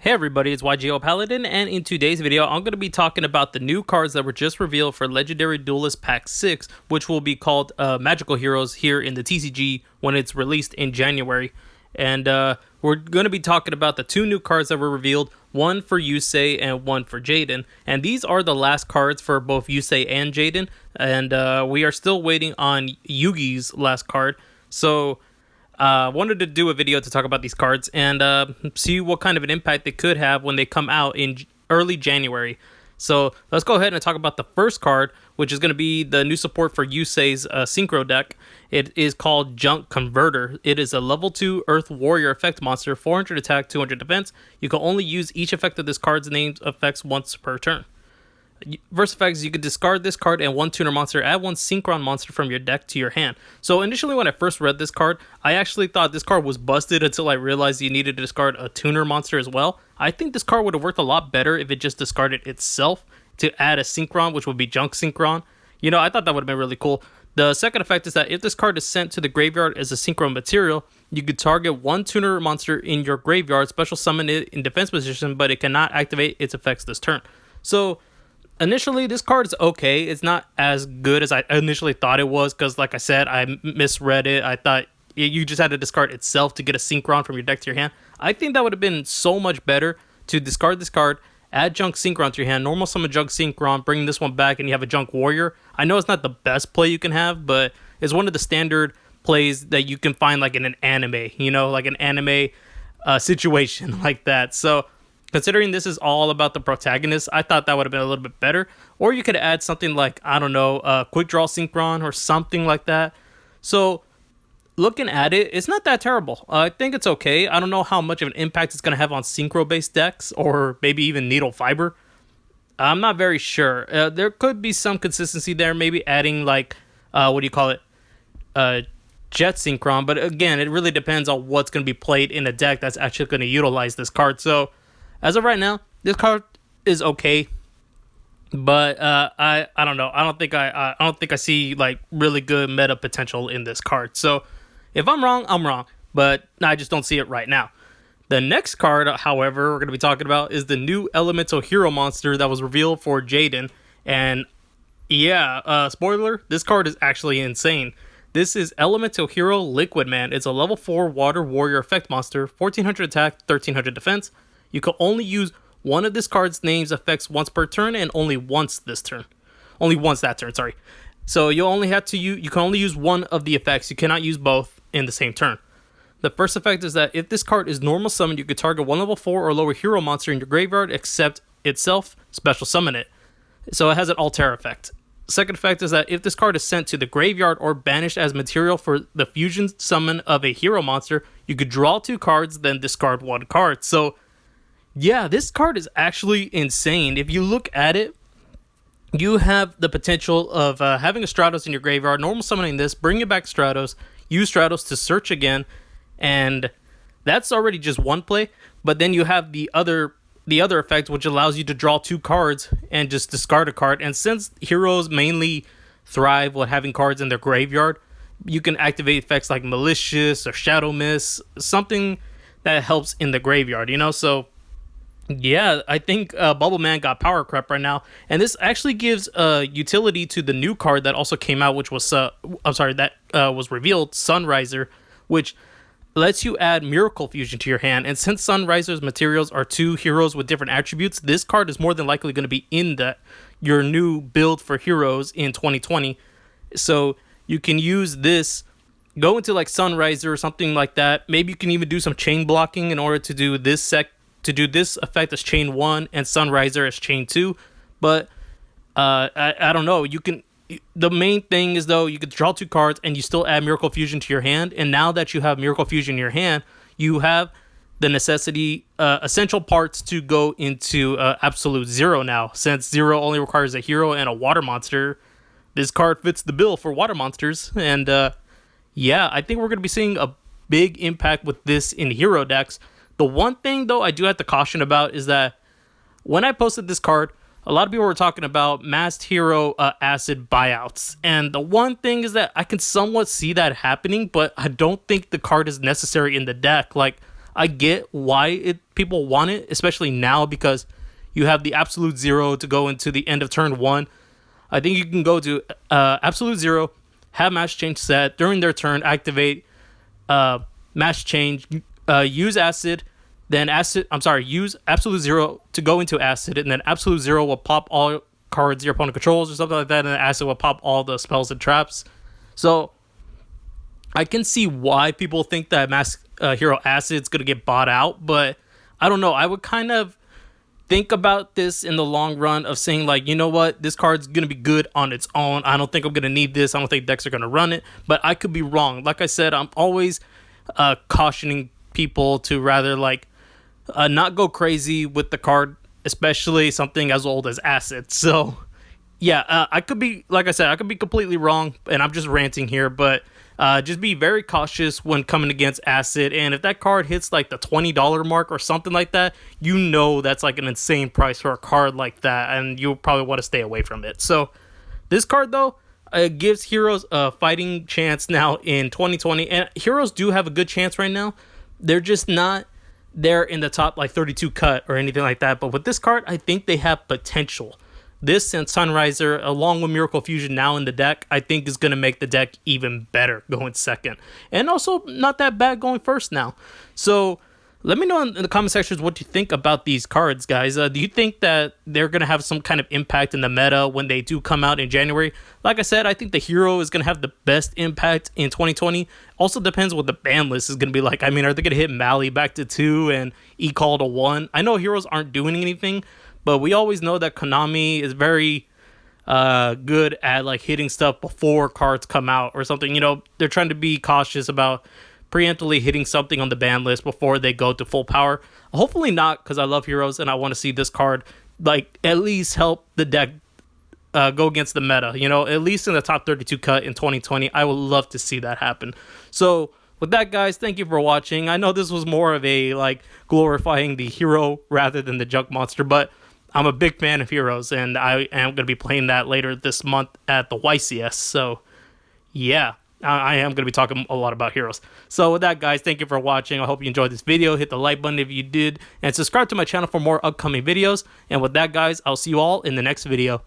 Hey everybody, it's YGO Paladin, and in today's video, I'm going to be talking about the new cards that were just revealed for Legendary Duelist Pack 6, which will be called Magical Heroes here in the TCG when it's released in January. And we're going to be talking about the two new cards that were revealed, one for Yusei and one for Jaden. And these are the last cards for both Yusei and Jaden, and we are still waiting on Yugi's last card. So wanted to do a video to talk about these cards and see what kind of an impact they could have when they come out in early January. So let's go ahead and talk about the first card, which is going to be the new support for Yusei's Synchro deck. It is called Junk Converter. It is a level 2 Earth Warrior effect monster, 400 attack, 200 defense. You can only use each effect of this card's named effects once per turn. Verse effects, you could discard this card and one tuner monster, add one synchron monster from your deck to your hand. So initially when I first read this card, I actually thought this card was busted until I realized you needed to discard a tuner monster as well. I think this card would have worked a lot better if it just discarded itself to add a synchron, which would be Junk Synchron. You know, I thought that would have been really cool. The second effect is that if this card is sent to the graveyard as a synchron material, you could target one tuner monster in your graveyard, special summon it in defense position, but it cannot activate its effects this turn. So initially, this card is okay. It's not as good as I initially thought it was because, like I said, I misread it. I thought you just had to discard itself to get a Synchron from your deck to your hand. I think that would have been so much better to discard this card, add Junk Synchron to your hand, normal summon Junk Synchron, bring this one back, and you have a Junk Warrior. I know it's not the best play you can have, but it's one of the standard plays that you can find like in an anime, you know, like an anime situation like that. So considering this is all about the protagonist, I thought that would have been a little bit better. Or you could add something like, I don't know, Quick Draw Synchron or something like that. So looking at it, it's not that terrible. I think it's okay. I don't know how much of an impact it's going to have on synchro-based decks or maybe even Needle Fiber. I'm not very sure. There could be some consistency there, maybe adding like, Jet Synchron. But again, it really depends on what's going to be played in a deck that's actually going to utilize this card. So as of right now, this card is okay, but I don't know. I don't think I see like really good meta potential in this card. So if I'm wrong, I'm wrong, but I just don't see it right now. The next card, however, we're going to be talking about is the new Elemental Hero monster that was revealed for Jaden. And yeah, spoiler, this card is actually insane. This is Elemental Hero Liquid Man. It's a level 4 Water Warrior effect monster, 1400 attack, 1300 defense. You can only use one of this card's name's effects once per turn and only once this turn. Only once that turn, sorry. So you can only use one of the effects. You cannot use both in the same turn. The first effect is that if this card is normal summoned, you could target one level 4 or lower hero monster in your graveyard except itself, special summon it. So it has an alter effect. Second effect is that if this card is sent to the graveyard or banished as material for the fusion summon of a hero monster, you could draw 2 cards, then discard 1 card. So yeah, this card is actually insane. If you look at it, you have the potential of having a Stratos in your graveyard, normal summoning this, bringing back Stratos, use Stratos to search again, and that's already just one play. But then you have the other effect, which allows you to draw 2 cards and just discard a card. And since heroes mainly thrive with having cards in their graveyard, you can activate effects like Malicious or Shadow Miss, something that helps in the graveyard, you know? So yeah, I think Bubble Man got power crept right now, and this actually gives utility to the new card that also came out, which was was revealed, Sunriser, which lets you add Miracle Fusion to your hand. And since Sunriser's materials are 2 heroes with different attributes, this card is more than likely going to be in your new build for heroes in 2020. So you can use this, go into like Sunriser or something like that. Maybe you can even do some chain blocking in order to do this effect as chain 1 and Sunriser as chain 2. But I don't know. The main thing is though, you could draw 2 cards and you still add Miracle Fusion to your hand. And now that you have Miracle Fusion in your hand, you have the essential parts to go into absolute 0 now. Since 0 only requires a hero and a water monster, this card fits the bill for water monsters. And yeah, I think we're going to be seeing a big impact with this in hero decks. The one thing, though, I do have to caution about is that when I posted this card, a lot of people were talking about masked hero acid buyouts. And the one thing is that I can somewhat see that happening, but I don't think the card is necessary in the deck. Like, I get why people want it, especially now because you have the absolute zero to go into the end of turn 1. I think you can go to absolute zero, have mass change set during their turn, activate mass change, use acid, then use absolute zero to go into acid, and then absolute zero will pop all cards your opponent controls or something like that, and then acid will pop all the spells and traps. So I can see why people think that mass hero acid's gonna get bought out, but I don't know. I would kind of think about this in the long run of saying, like, you know what, this card's gonna be good on its own. I don't think I'm gonna need this. I don't think decks are gonna run it, but I could be wrong. Like I said, I'm always cautioning people to rather like not go crazy with the card, especially something as old as acid. So yeah, I could be, like I said, I could be completely wrong, and I'm just ranting here, but just be very cautious when coming against acid. And if that card hits like the $20 mark or something like that, you know that's like an insane price for a card like that, and you'll probably want to stay away from it. So this card though, gives heroes a fighting chance now in 2020, and heroes do have a good chance right now. They're just not there in the top like 32 cut or anything like that, but with this card I think they have potential. This and Sunriser, along with Miracle Fusion now in the deck, I think is going to make the deck even better going second, and also not that bad going first now. So let me know in the comment sections what you think about these cards, guys. Do you think that they're going to have some kind of impact in the meta when they do come out in January? Like I said, I think the hero is going to have the best impact in 2020. Also depends what the ban list is going to be like. I mean, are they going to hit Mali back to 2 and E-Call to 1? I know heroes aren't doing anything, but we always know that Konami is very good at like hitting stuff before cards come out or something. You know, they're trying to be cautious about preemptively hitting something on the ban list before they go to full power. Hopefully not, because I love heroes and I want to see this card like at least help the deck go against the meta. You know, at least in the top 32 cut in 2020. I would love to see that happen. So with that, guys, thank you for watching. I know this was more of a like glorifying the hero rather than the junk monster, but I'm a big fan of heroes, and I am going to be playing that later this month at the YCS. So yeah, I am going to be talking a lot about heroes. So with that, guys, thank you for watching. I hope you enjoyed this video. Hit the like button if you did, and subscribe to my channel for more upcoming videos. And with that, guys, I'll see you all in the next video.